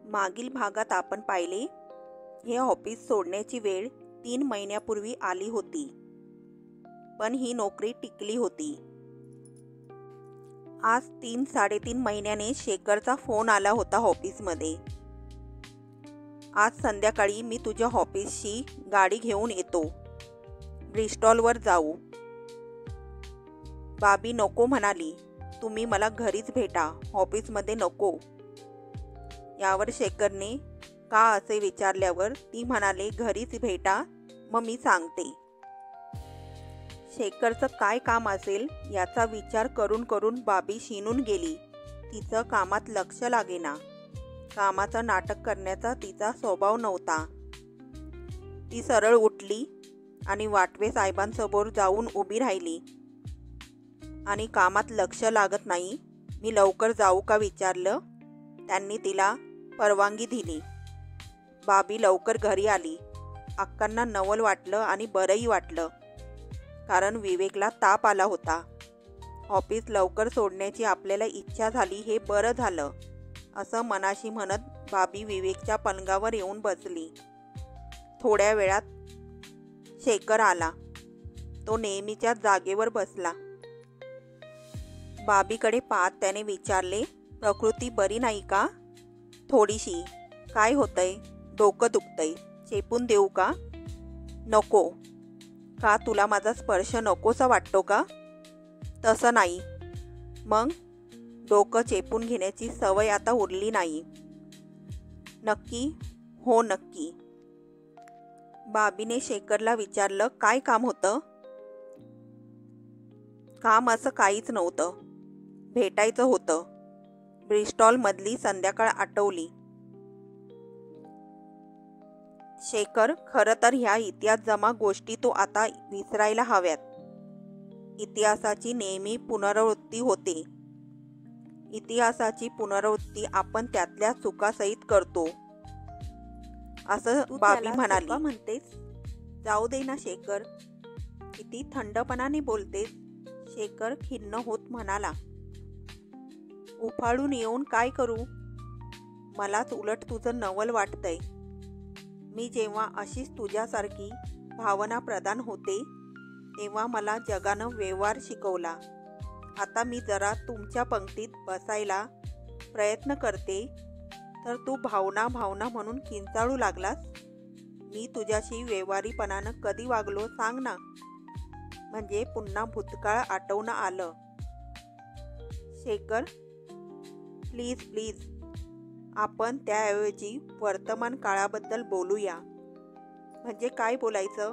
मागील भागात आपण पाहिले, हे ऑफिस सोडण्याची वेळ 3 महिन्यापूर्वी आली होती, पण ही नोकरी टिकली होती. आज 3-3.5 महिन्याने शेखरचा फोन आला होता ऑफिसमध्ये. आज संध्याकाळी मी तुझ्या ऑफिसची गाडी घेऊन येतो, ब्रिस्टॉलवर जाऊ. बाबी नको म्हणाली, तुम्ही मला घरीच भेटा, ऑफिसमध्ये नको. यावर शेखरने का असे विचारल्यावर ती म्हणाले, घरीच भेटा, मग मी सांगते. शेखरचं काय काम असेल याचा विचार करून करून बाबी शिनून गेली. तिचं कामात लक्ष लागेना. कामाचं नाटक करण्याचा तिचा स्वभाव नव्हता. ती सरळ उठली आणि वाटवे साहेबांसमोर जाऊन उभी राहिली. आणि कामात लक्ष लागत नाही, मी लवकर जाऊ का विचारलं. त्यांनी तिला परवानगी दिली. बाबी लवकर घरी आली. अक्कांना नवल वाटलं आणि बरंही वाटलं, कारण विवेकला ताप आला होता. ऑफिस लवकर सोडण्याची आपल्याला इच्छा झाली, हे बरं झालं, असं मनाशी म्हणत बाबी विवेकच्या पलंगावर येऊन बसली. थोड्या वेळात शेखर आला. तो नेहमीच्या जागेवर बसला. बाबीकडे पाहत त्याने विचारले, प्रकृती बरी नाही का? थोडीशी. काय होतंय? डोकं दुखतंय, चेपून देऊ का? नको. का तुला माझा स्पर्श नकोसा वाटतो का? तसं नाही. मग डोकं चेपून घेण्याची सवय आता उरली नाही. नक्की? हो नक्की. बाबीने शेखरला विचारलं, काय काम होतं? काम असं काहीच नव्हतं. भेटायचं होतं. ब्रिस्टॉलमधली संध्याकाळ आठवली. शेखर, खरं तर ह्या इतिहास जमा गोष्टी तो आता विसरायला हव्यात. इतिहासाची नेहमी पुनरावृत्ती होते. इतिहासाची पुनरावृत्ती आपण त्यातल्या चुकासहित करतो, असं बाबी म्हणाली. म्हणतेस? जाऊ दे ना शेखर, किती थंडपणाने बोलतेस. शेखर खिन्न होत म्हणाला, उफाळून येऊन काय करू? मलाच उलट तुझं नवल वाटतंय. मी जेव्हा अशीच तुझ्यासारखी भावना प्रधान होते, तेव्हा मला जगानं व्यवहार शिकवला. आता मी जरा तुमच्या पंक्तीत बसायला प्रयत्न करते, तर तू भावना भावना म्हणून किंचाळू लागलास. मी तुझ्याशी व्यवहारीपणानं कधी वागलो सांग ना. म्हणजे पुन्हा भूतकाळ आठवणं आलं. शेखर, प्लीज प्लीज, आपण त्याऐवजी वर्तमान काळाबद्दल बोलूया. म्हणजे काय बोलायचं?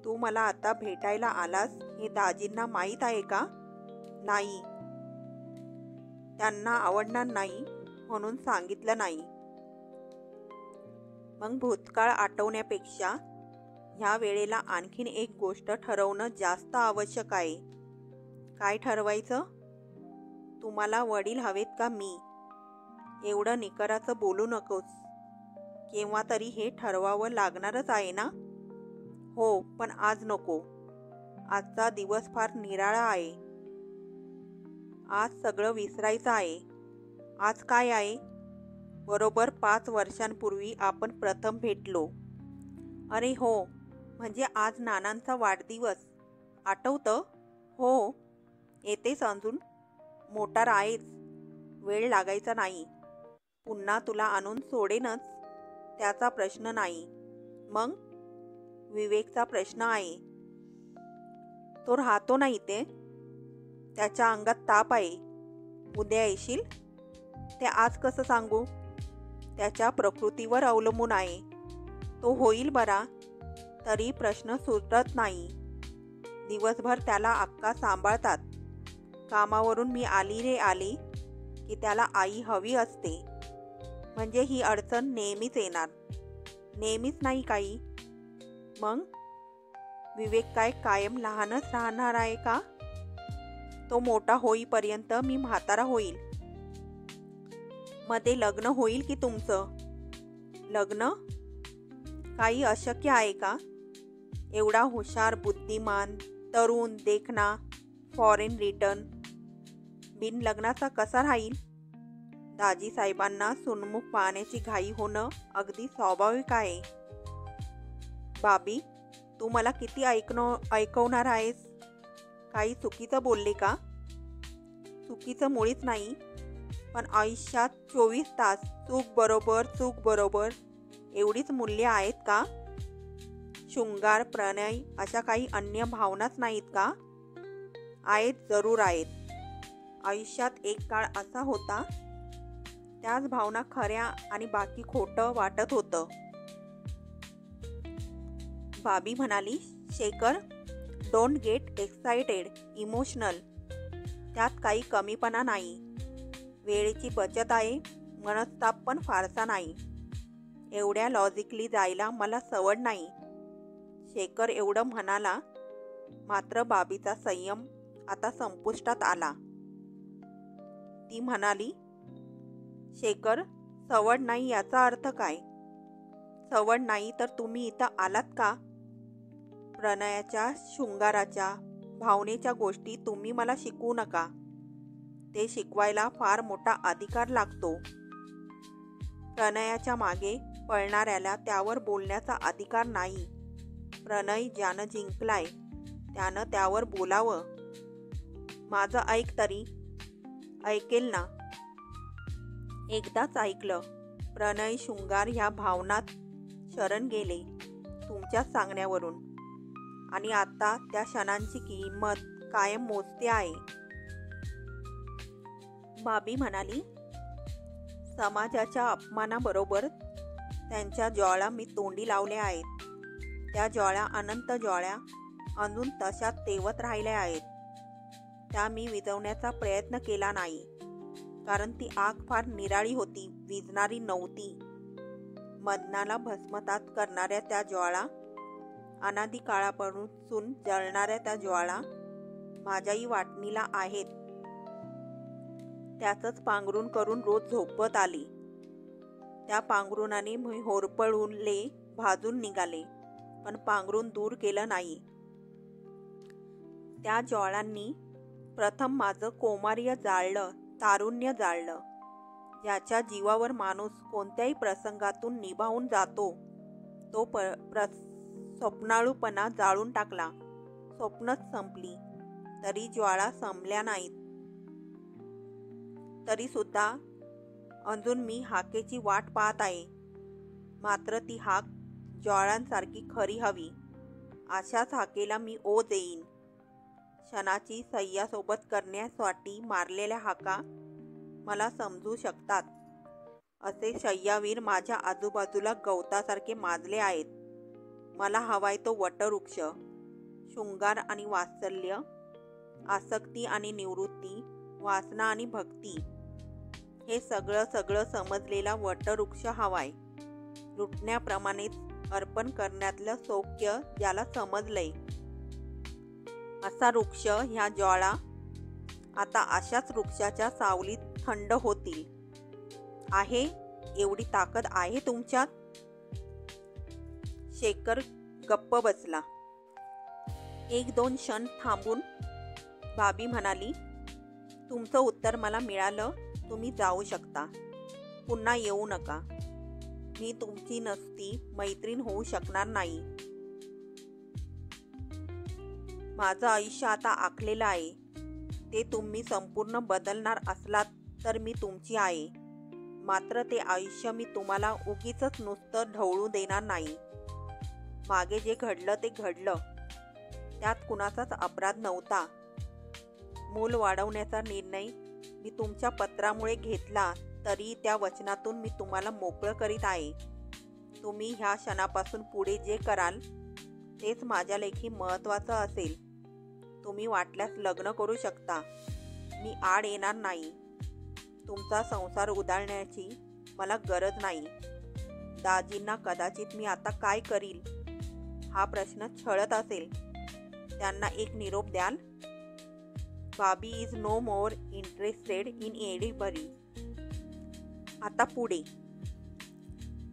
तू मला आता भेटायला आलास हे दाजींना माहीत आहे का? नाही. त्यांना आवडणार नाही म्हणून सांगितलं नाही. मग भूतकाळ आठवण्यापेक्षा ह्या वेळेला आणखीन एक गोष्ट ठरवणं जास्त आवश्यक आहे. काय ठरवायचं? तुम्हाला वडील हवेत का मी? एवढं निकराचं बोलू नकोस. केव्हा तरी हे ठरवावं लागणारच आहे ना? हो, पण आज नको. आजचा दिवस फार निराळा आहे. आज सगळं विसरायचं आहे. आज काय आहे? बरोबर 5 वर्षांपूर्वी आपण प्रथम भेटलो. अरे हो, म्हणजे आज नानांचा वाढदिवस. आठवतं? हो. येतेस अजून? मोटार आहेच. वेळ लागायचा नाही. पुन्हा तुला आणून सोडेनच, त्याचा प्रश्न नाही. मग विवेकचा प्रश्न आहे. तो राहतो ना इथे. त्याच्या अंगात ताप आहे. उद्या येशील? ते आज कसं सांगू? त्याच्या प्रकृतीवर अवलंबून आहे. तो होईल बरा, तरी प्रश्न सुटत नाही. दिवसभर त्याला अक्का सांभाळतात. कामावरून मी आली रे आली की त्याला आई हवी असते. म्हणजे ही अडचण नेहमीच येणार. नेहमीच नाही काही. मग विवेक काय कायम लहानच राहणार आहे का? तो मोठा होईपर्यंत मी म्हातारा होईल. मध्ये लग्न होईल की तुमचं? लग्न? काही अशक्य आहे का? एवढा हुशार, बुद्धिमान, तरुण, देखणा, फॉरेन रिटर्न, बिन लग्नाचा कसा राहील? दाजी साहेबांना सुनमुख पाहण्याची घाई होणं अगदी स्वाभाविक आहे. बाबी, तू मला किती ऐकवणार आहेस? काही चुकीचं बोलले का? चुकीचं मुळीच नाही, पण आयुष्यात 24 तास चूक बरोबर एवढीच मूल्य आहेत का? शृंगार, प्रणय अशा काही अन्य भावनाच नाहीत का? आहेत, जरूर आहेत. आयुष्यात एक काळ असा होता, त्याच भावना खऱ्या आणि बाकी खोटं वाटत होतं. बाबी म्हणाली, Shekhar, don't get excited, emotional. त्यात काही कमीपणा नाही. वेळेची बचत आहे, मनस्ताप पण फारसा नाही. एवढ्या लॉजिकली जायला मला सवड नाही. शेखर एवढं म्हणाला, मात्र बाबीचा संयम आता संपुष्टात आला. ती म्हणाली, शेखर, सवड नाही याचा अर्थ काय? सवड नाही तर तुम्ही इथं आलात का? प्रणयाच्या, शृंगाराच्या, भावनेच्या गोष्टी तुम्ही मला शिकवू नका. ते शिकवायला फार मोठा अधिकार लागतो. प्रणयाच्या मागे पळणाऱ्याला त्यावर बोलण्याचा अधिकार नाही. प्रणय ज्यानं जिंकलाय त्यानं त्यावर बोलावं. माझं ऐक तरी. ऐकेल ना? एकदाच ऐकलं. प्रणय, शृंगार ह्या भावनात शरण गेले तुमच्या सांगण्यावरून, आणि आता त्या क्षणांची किंमत कायम मोजते आहे. बाबी म्हणाली, समाजाच्या अपमानाबरोबर त्यांच्या ज्वाळा मी तोंडी लावल्या आहेत. त्या ज्वाळा, अनंत ज्वाळा अजून तशाच तेवत राहिल्या आहेत. त्या मी विझवण्याचा प्रयत्न केला नाही, कारण ती आग फार निराळी होती, विझणारी नव्हती. मदनाला भस्मसात करणाऱ्या त्या ज्वाळा, अनादी काळापासून जळणाऱ्या त्या ज्वाळा माझ्याही वाटणीला आहेत. त्याचंच पांघरून करून रोज झोपत आली. त्या पांघरुणाने मी होरपळूनले, भाजून निघाले, पण पांघरून दूर केलं नाही. त्या ज्वाळांनी प्रथम माझं कौमार्य जाळलं, तारुण्य जाळलं. ज्याच्या जीवावर माणूस कोणत्याही प्रसंगातून निभावून जातो, तो स्वप्नाळूपणा जाळून टाकला. स्वप्नच संपली, तरी ज्वाळा संपल्या नाहीत. तरी सुद्धा अजून मी हाकेची वाट पाहत आहे. मात्र ती हाक ज्वाळांसारखी खरी हवी. अशाच हाकेला मी ओ देईन. क्षणाची सह्यासोबत करण्यासाठी मारलेल्या हाका मला समजू शकतात. असे शय्यावीर माझ्या आजूबाजूला गवतासारखे माजले आहेत. मला हवाय तो वटवृक्ष. शृंगार आणि वात्सल्य, आसक्ती आणि निवृत्ती, वासना आणि भक्ती, हे सगळं समजलेला वटवृक्ष हवाय. लुटण्याप्रमाणेच अर्पण करण्यातलं सौख्य ज्याला समजलंय, असा वृक्ष. ह्या ज्वाळा आता अशाच वृक्षाच्या सावलीत थंड होतील. आहे एवढी ताकद आहे तुमच्यात? शेखर गप्प बसला. 1-2 क्षण थांबून बाबी म्हणाली, तुमचं उत्तर मला मिळालं. तुम्ही जाऊ शकता. पुन्हा येऊ नका. मी तुमची नसती मैत्रीण होऊ शकणार नाही. माझं आयुष्य आता आखलेलं आहे. ते तुम्ही संपूर्ण बदलणार असलात तर मी तुमची आहे. मात्र ते आयुष्य मी तुम्हाला उगीचच नुसतं ढवळू देणार नाही. मागे जे घडलं ते घडलं. त्यात कुणाचाच अपराध नव्हता. मूल वाढवण्याचा निर्णय मी तुमच्या पत्रामुळे घेतला, तरी त्या वचनातून मी तुम्हाला मोकळं करीत आहे. तुम्ही ह्या क्षणापासून पुढे जे कराल तेच माझ्या लेखी महत्त्वाचं असेल. तुम्ही वाटल्यास लग्न करू शकता. मी आड येणार नाही. तुमचा संसार उधळण्याची मला गरज नाही. दाजींना कदाचित मी आता काय करील हा प्रश्न छळत असेल. त्यांना एक निरोप द्याल. Babi is no more interested in anybody. आता पुढे.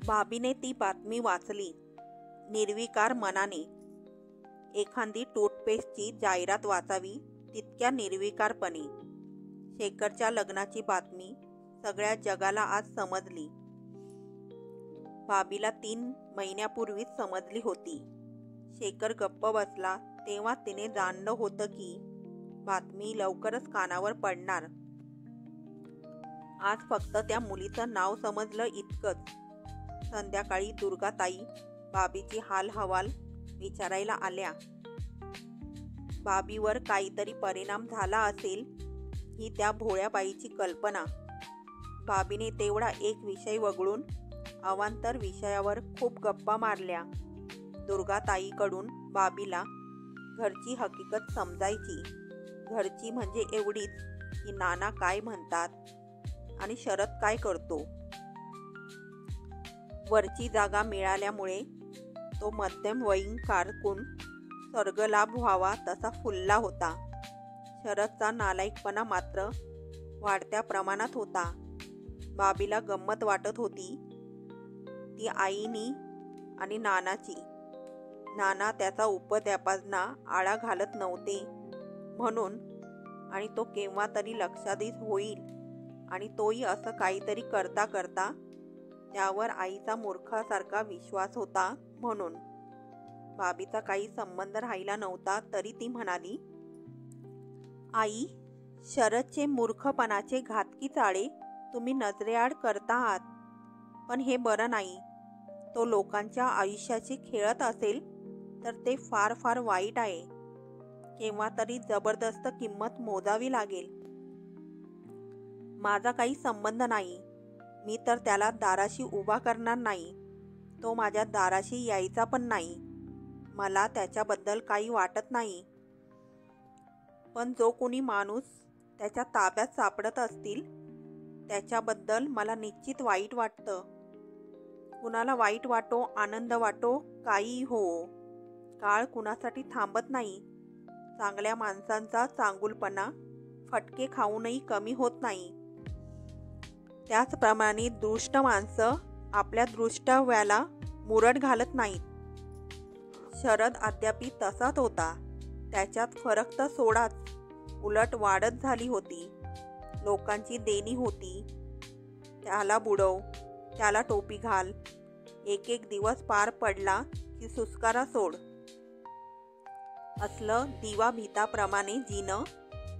बाबीने ती बातमी वाचली निर्विकार मनाने. एखादी टूथपेस्टची जाहिरात वाचावी तितक्या निर्विकारपणे. शेखरच्या लग्नाची बातमी सगळ्या जगाला आज समजली. बाबीला 3 महिन्यापूर्वीच समजली होती. शेखर गप्प बसला तेव्हा तिने जाणलं होतं की बातमी लवकरच कानावर पडणार. आज फक्त त्या मुलीचं नाव समजलं इतकंच. संध्याकाळी दुर्गाताई बाबीची हालहवाल विचारायला आल्या. बाबीवर काहीतरी परिणाम झाला असेल ही त्या भोळ्या बाईची कल्पना. बाबीने तेवढा एक विषय वगळून अवांतर विषयावर खूप गप्पा मारल्या. दुर्गाताईकडून बाबीला घरची हकीकत समजायची. घरची म्हणजे एवढीच की नाना काय म्हणतात आणि शरद काय करतो. वरची जागा मिळाल्यामुळे तो मध्यमवयीन कारकून स्वर्गलाभ व्हावा तसा फुलला होता. शरदचा नालायकपणा मात्र वाढत्या प्रमाणात होता. बाबीला गंमत वाटत होती ती आईनी आणि नानाची. नाना त्याचा उपद्व्यापांना आळा घालत नव्हते म्हणून, आणि तो केव्हा तरी लक्षाधीश होईल आणि तोही असं काहीतरी करता करता त्यावर आईचा मूर्खासारखा विश्वास होता म्हणून. बाबीचा काही संबंध राहिला नव्हता तरी ती म्हणाली, आई, शरदचे मूर्खपणाचे घातकी चाळे तुम्ही नजरेआड करता आहात, पण हे बरं नाही. तो लोकांच्या आयुष्याची खेळत असेल तर ते फार फार वाईट आहे. केव्हा तरी जबरदस्त किंमत मोजावी लागेल. माझा काही संबंध नाही. मी तर त्याला दाराशी उभा करणार नाही. तो माझ्या दाराशी यायचा पण नाही. मला त्याच्याबद्दल काही वाटत नाही. पण जो कोणी माणूस त्याच्या ताब्यात सापडत असतील त्याच्याबद्दल मला निश्चित वाईट वाटतं. कुणाला वाईट वाटो, आनंद वाटो, काही हो, काळ कुणासाठी थांबत नाही. चांगल्या माणसांचा चांगुलपणा फटके खाऊनही कमी होत नाही. त्याचप्रमाणे दुष्ट माणसं आपल्या दृष्टाव्याला मुरड घालत नाहीत. शरद अद्यापी तसाच होता. त्याच्यात फरक तर सोडाच, उलट वाढत झाली होती. लोकांची देणी होती. त्याला बुडव, त्याला टोपी घाल. एक एक दिवस पार पडला की सुस्कारा सोड. असलं दिवा भीताप्रमाणे जीनं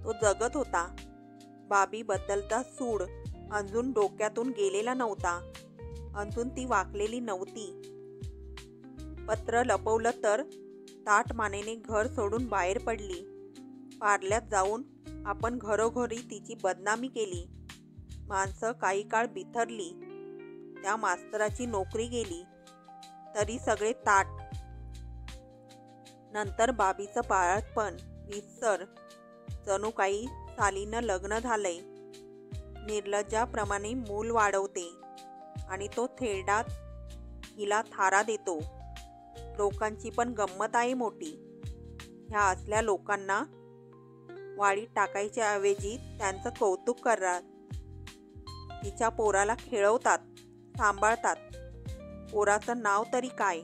तो जगत होता. बाबी बद्दलचा सूड अजून डोक्यातून गेलेला नव्हता. अजून ती वाकलेली नव्हती. पत्र लपवलं तर ताठ मानेने घर सोडून बाहेर पडली. पार्ल्यात जाऊन आपण घरोघरी तिची बदनामी केली. माणसं काही काळ बिथरली. त्या मास्तराची नोकरी गेली तरी सगळे ताठ. नंतर बाबीचं बाळपण विसर. जणू काही सालीनं लग्न झालंय. निर्लज्जाप्रमाणे मूल वाढवते आणि तो थेरडात हिला थारा देतो. लोकांची पण गंमत आहे मोठी. ह्या असल्या लोकांना वाळीत टाकायच्या ऐवजी त्यांचं कौतुक करतात. तिच्या पोराला खेळवतात, सांभाळतात. पोराचं नाव तरी काय?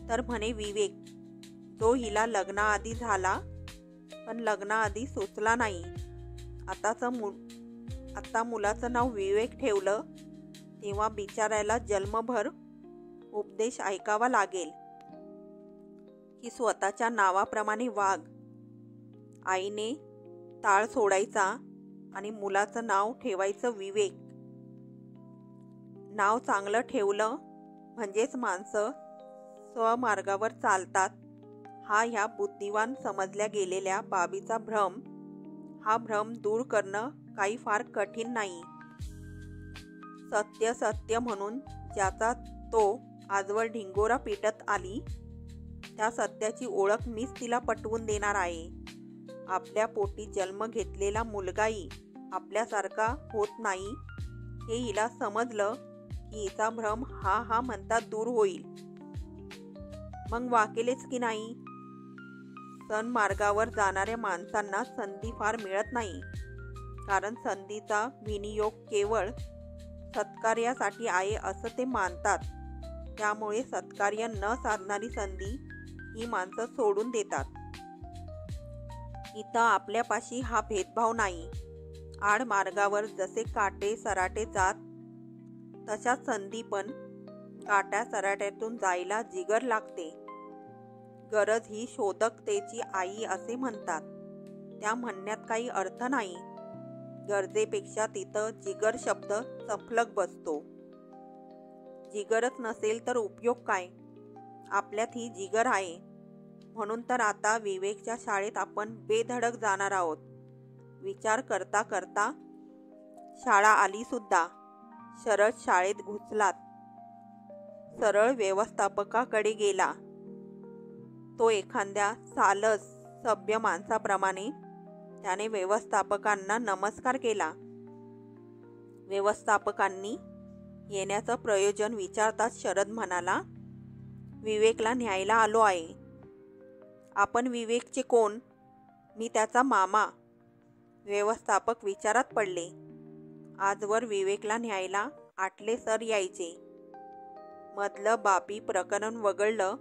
तर म्हणे विवेक, जो हिला लग्नाआधी झाला पण लग्नाआधी सुचला नाही. आता मुलाचं नाव विवेक ठेवलं तेव्हा बिचाऱ्याला जन्मभर उपदेश ऐकावा लागेल की स्वतःच्या नावाप्रमाणे वाग. आईने ताळ सोडायचा आणि मुलाचं नाव ठेवायचं विवेक. नाव चांगलं ठेवलं म्हणजेच माणसं स्वमार्गावर चालतात हा ह्या बुद्धिवान समजल्या गेलेल्या बाबीचा भ्रम. हा भ्रम दूर करणं काही फार कठीण नाही. सत्य सत्य म्हणून ज्याचा तो आजवर ढिंगोरा पिटत आली त्या सत्याची ओळख मीच तिला पटवून देणार आहे. आपल्या पोटी जन्म घेतलेला मुलगाही आपल्यासारखा होत नाही हे हिला समजलं की हिचा भ्रम हा म्हणता दूर होईल. मग वाकेलेच की नाही. सन्मार्गावर जाणाऱ्या माणसांना संधी फार मिळत नाही. कारण संधीचा विनियोग केवळ सत्कार्यासाठी आहे असं ते मानतात. त्यामुळे सत्कार्य न साधणारी संधी ही माणसं सोडून देतात. इथं आपल्यापाशी हा भेदभाव नाही. आडमार्गावर जसे काटे सराटे जात, तशा संधी पण काट्या सराट्यातून जायला जिगर लागते. गरज ही शोधकतेची आई असे म्हणतात. त्या म्हणण्यात काही अर्थ नाही. गरजेपेक्षा तिथं जिगर शब्द चपलक बसतो. जिगरच नसेल तर उपयोग काय? आपल्यात ही जिगर आहे. म्हणून तर आता विवेकच्या शाळेत आपण बेधडक जाणार आहोत. विचार करता करता शाळा आली सुद्धा. शरद शाळेत घुसलात. सरळ व्यवस्थापकाकडे गेला. तो एखाद्या सालस सभ्य माणसाप्रमाणे त्याने व्यवस्थापकांना नमस्कार केला. व्यवस्थापकांनी येण्याचं प्रयोजन विचारताच शरद म्हणाला, विवेकला न्यायला आलो आहे. आपण विवेकचे कोण? मी त्याचा मामा. व्यवस्थापक विचारात पडले. आजवर विवेकला न्यायला आटले सर यायचे. मधलं बाबी प्रकरण वगळलं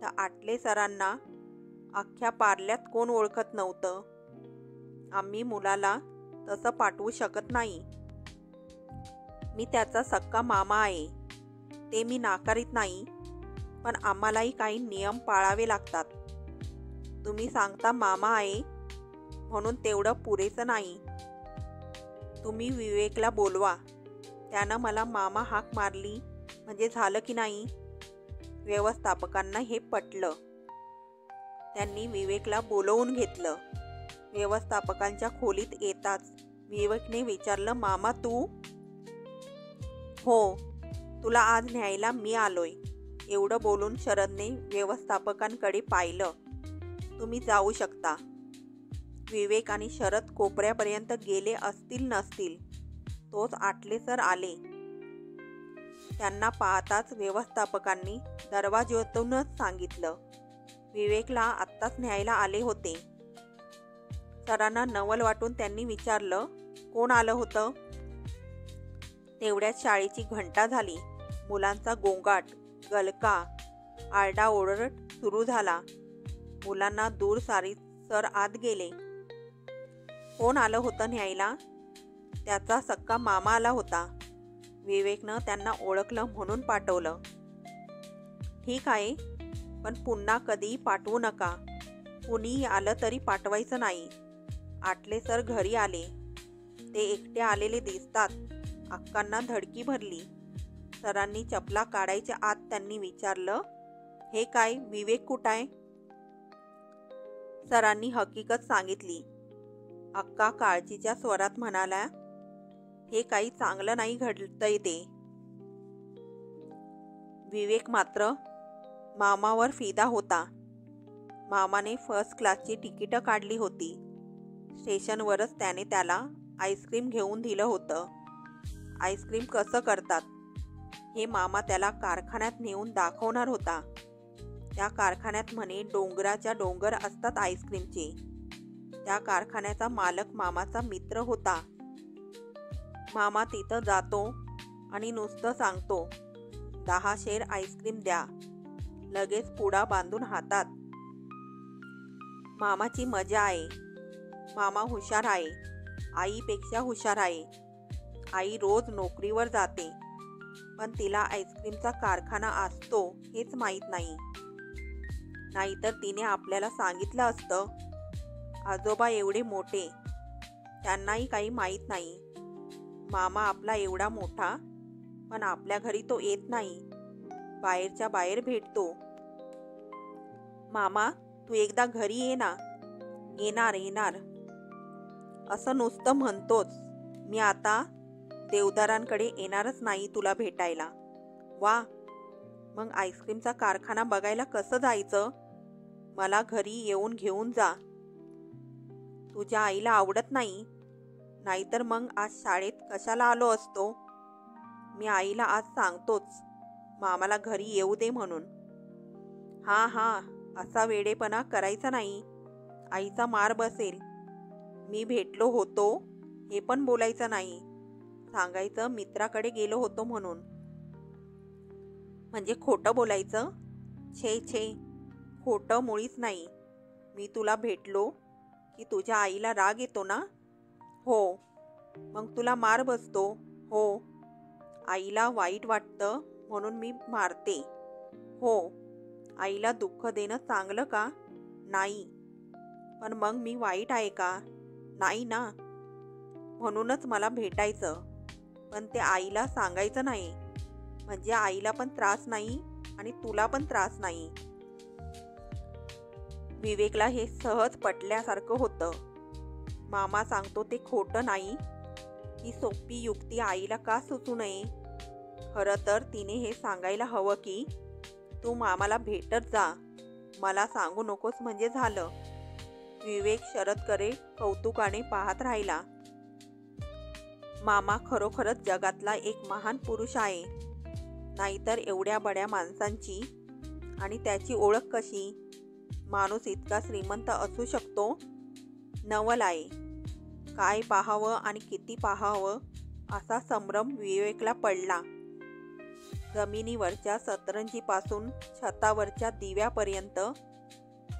तर आटले सरांना अख्ख्या पार्ल्यात कोण ओळखत नव्हतं. आम्ही मुलाला तसं पाठवू शकत नाही. मी त्याचा सक्का मामा आहे, ते मी नाकारीत नाही, पण आम्हालाही काही नियम पाळावे लागतात. तुम्ही सांगता मामा आहे म्हणून तेवढं पुरेसं नाही. तुम्ही विवेकला बोलवा. त्यानं मला मामा हाक मारली म्हणजे झालं की नाही? व्यवस्थापकांना हे पटलं. त्यांनी विवेकला बोलवून घेतलं. व्यवस्थापकांच्या खोलीत येताच विवेकने विचारलं, मामा तू? हो, तुला आज न्यायला मी आलोय. एवढं बोलून शरदने व्यवस्थापकांकडे पाहिलं. तुम्ही जाऊ शकता. विवेक आणि शरद कोपऱ्यापर्यंत गेले असतील नसतील, तोच आटले सर आले. त्यांना पाहताच व्यवस्थापकांनी दरवाज्यातूनच सांगितलं, विवेकला आत्ताच न्यायला आले होते. सरांना नवल वाटून त्यांनी विचारलं, कोण आलं होतं? तेवढ्यात शाळेची घंटा झाली. मुलांचा गोंगाट, गलका, आरडाओरड सुरू झाला. मुलांना दूर सारीत सर आत गेले. कोण आलं होतं न्यायला? त्याचा सक्का मामा आला होता. विवेकनं त्यांना ओळखलं म्हणून पाठवलं. ठीक आहे, पण पुन्हा कधीही पाठवू नका. कुणीही आलं तरी पाठवायचं नाही. आटले सर घरी आले. ते एकटे आलेले दिसतात. अक्कांना धडकी भरली. सरांनी चपला काढायच्या आत त्यांनी विचारलं, हे काय, विवेक कुठाय? सरांनी हकीकत सांगितली. अक्का काळजीच्या स्वरात म्हणाल्या, हे काही चांगलं नाही घडतंय ते. विवेक मात्र मामावर फिदा होता. मामाने फर्स्ट क्लासची तिकीटं काढली होती. स्टेशनवरच त्याने त्याला आईस्क्रीम घेऊन दिलं होतं. आईस्क्रीम कसं करतात हे मामा त्याला कारखान्यात नेऊन दाखवणार होता. त्या कारखान्यात म्हणे डोंगराच्या डोंगर असतात आईस्क्रीमचे. त्या कारखान्याचा मालक मामाचा मित्र होता. मामा तिथं जातो आणि नुसतं सांगतो, 10 शेर आईस्क्रीम द्या. लगेच पुडा बांधून हातात. मामाची मजा आहे. मामा हुशार आहे. आईपेक्षा हुशार आहे. आई रोज नोकरीवर जाते, पण तिला आईस्क्रीमचा कारखाना असतो हेच माहीत नाही. नाहीतर तिने आपल्याला सांगितलं असतं. आजोबा एवढे मोठे, त्यांनाही काही माहीत नाही. मामा आपला एवढा मोठा, पण आपल्या घरी तो येत नाही. बाहेरच्या बाहेर भेटतो. मामा तू एकदा घरी ये ना. येणार येणार असं नुसतं म्हणतोच. मी आता देवदारांकडे येणारच नाही तुला भेटायला. वा, मग आईस्क्रीमचा कारखाना बघायला कसं जायचं? मला घरी येऊन घेऊन जा. तुझ्या आईला आवडत नाही? नाहीतर मग आज शाळेत कशाला आलो असतो? मी आईला आज सांगतोच, मामाला घरी येऊ दे म्हणून. हां हां, असा वेडेपणा करायचा नाही. आईचा मार बसेल. मी भेटलो होतो हे पण बोलायचं नाही. सांगायचं मित्राकडे गेलो होतो म्हणून. म्हणजे खोटं बोलायचं? छे छे, खोटं मुळीच नाही. मी तुला भेटलो की तुझ्या आईला राग येतो ना? हो, मग तुला मार बसतो. हो. आईला वाईट वाटतं म्हणून मी मारते. हो. आईला दुःख देणं चांगलं का? नाही. पण मग मी वाईट आहे का? नाही ना. म्हणूनच मला भेटायचं. पण ते आईला सांगायचं नाही. म्हणजे आईला पण त्रास नाही आणि तुला पण त्रास नाही. विवेकला हे सहज पटल्यासारखं होतं. मामा सांगतो ते खोटं नाही. ही सोपी युक्ती आईला का सुचू नये? खरं तर तिने हे सांगायला हवं की तू मामाला भेटत जा, मला सांगू नकोस म्हणजे झालं. विवेक शरदकडे कौतुकाने पाहत राहिला. मामा खरोखरच जगातला एक महान पुरुष आहे. नाहीतर एवढ्या बड्या माणसांची आणि त्याची ओळख कशी? माणूस इतका श्रीमंत असू शकतो? नवल आहे. काय पाहावं आणि किती पाहावं असा संभ्रम विवेकला पडला. जमिनीवरच्या सतरंजीपासून छतावरच्या दिव्यापर्यंत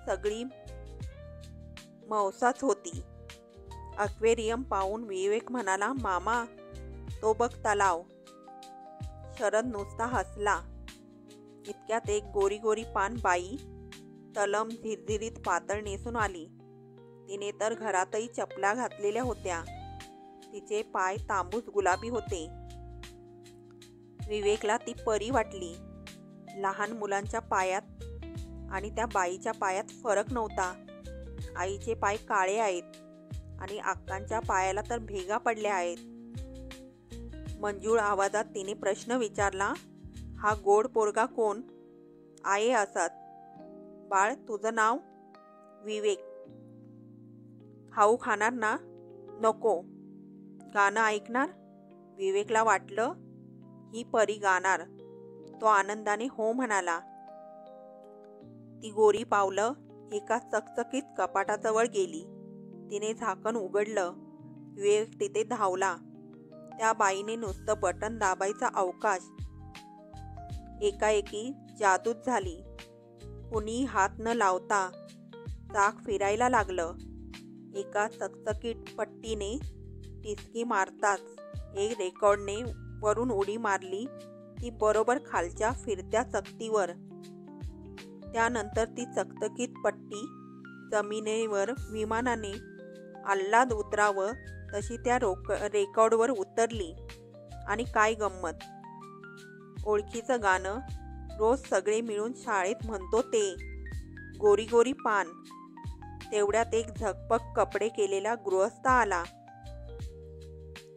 सगळी मौसाच होती. अक्वेरियम पाहून विवेक म्हणाला, मामा तो बघ तलाव. शरद नुसता हसला. इतक्यात एक गोरी गोरी पान बाई तलम झिरझिरीत पातळ नेसून आली. तिने तर घरातही चपला घातलेल्या होत्या. तिचे पाय तांबूस गुलाबी होते. विवेकला ती परी वाटली. लहान मुलांच्या पायात आणि त्या बाईच्या पायात फरक नव्हता. आईचे पाय काळे आहेत आणि अक्कांच्या पायाला तर भेगा पडल्या आहेत. मंजूळ आवाजात तिने प्रश्न विचारला, हा गोड पोरगा कोण? आहे असत. बाळ तुझं नाव? विवेक. खाऊ खाणार ना? नको. गाणं ऐकणार? विवेकला वाटलं ही परी गाणार. तो आनंदाने हो म्हणाला. ती गोरी पावलं एका चकचकीत कपाटाजवळ गेली. तिने झाकण उघडलं. विवेक तिथे धावला. त्या बाईने नुसतं बटन दाबायचा अवकाश. एकाएकी जादूच झाली. कुणी हात न लावता चाक फिरायला लागलं. एका चकचकीत पट्टीने टिचकी मारताच एक रेकॉर्डने वरून उडी मारली ती बरोबर खालच्या फिरत्या चकतीवर. त्यानंतर ती चकचकीत पट्टी जमिनीवर विमानाने आल्हाद उतरावं तशी त्या रेकॉर्डवर उतरली. आणि काय गंमत! ओळखीचं गाणं रोज सगळे मिळून शाळेत म्हणतो ते, गोरी गोरी पान. तेवढ्यात एक झकपक कपडे केलेला गृहस्थ आला.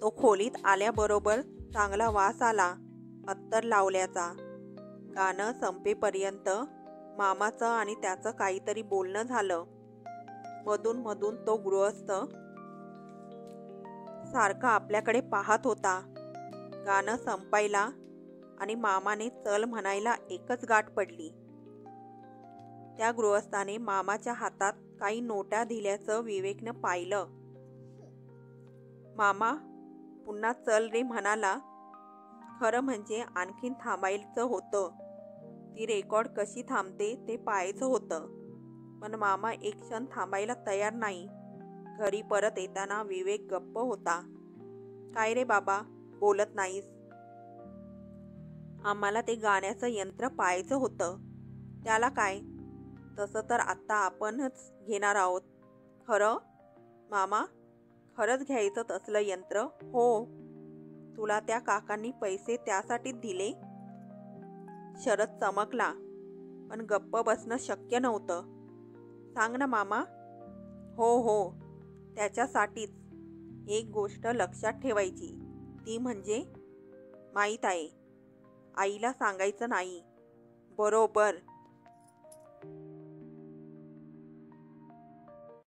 तो खोलीत आल्याबरोबर चांगला वास आला अत्तर लावल्याचा. गाणं संपेपर्यंत मामाचं आणि त्याचं काहीतरी बोलणं झालं. मधून मधून तो गृहस्थ सारखा आपल्याकडे पाहत होता. गाणं संपायला आणि मामाने चल म्हणायला एकच गाठ पडली. त्या गृहस्थाने मामाच्या हातात काही नोटा दिल्याचं विवेकनं पाहिलं. मामा पुन्हा चल रे म्हणाला. खरं म्हणजे आणखीन थांबायचं होतं. ती रेकॉर्ड कशी थांबते ते पाहायचं होतं. पण मामा एक क्षण थांबायला तयार नाही. घरी परत येताना विवेक गप्प होता. काय रे बाबा, बोलत नाहीस? आम्हाला ते गाण्याचं यंत्र पाहायचं होतं. त्याला काय? तसं तर आत्ता आपणच घेणार आहोत. खरं? मामा खरंच घ्यायचं तसलं यंत्र? हो. तुला त्या काकांनी पैसे त्यासाठीच दिले? शरद चमकला. पण गप्प बसणं शक्य नव्हतं. सांग ना मामा. हो हो, त्याच्यासाठीच. एक गोष्ट लक्षात ठेवायची, ती म्हणजे माहीत आहे, आईला सांगायचं नाही. बरोबर.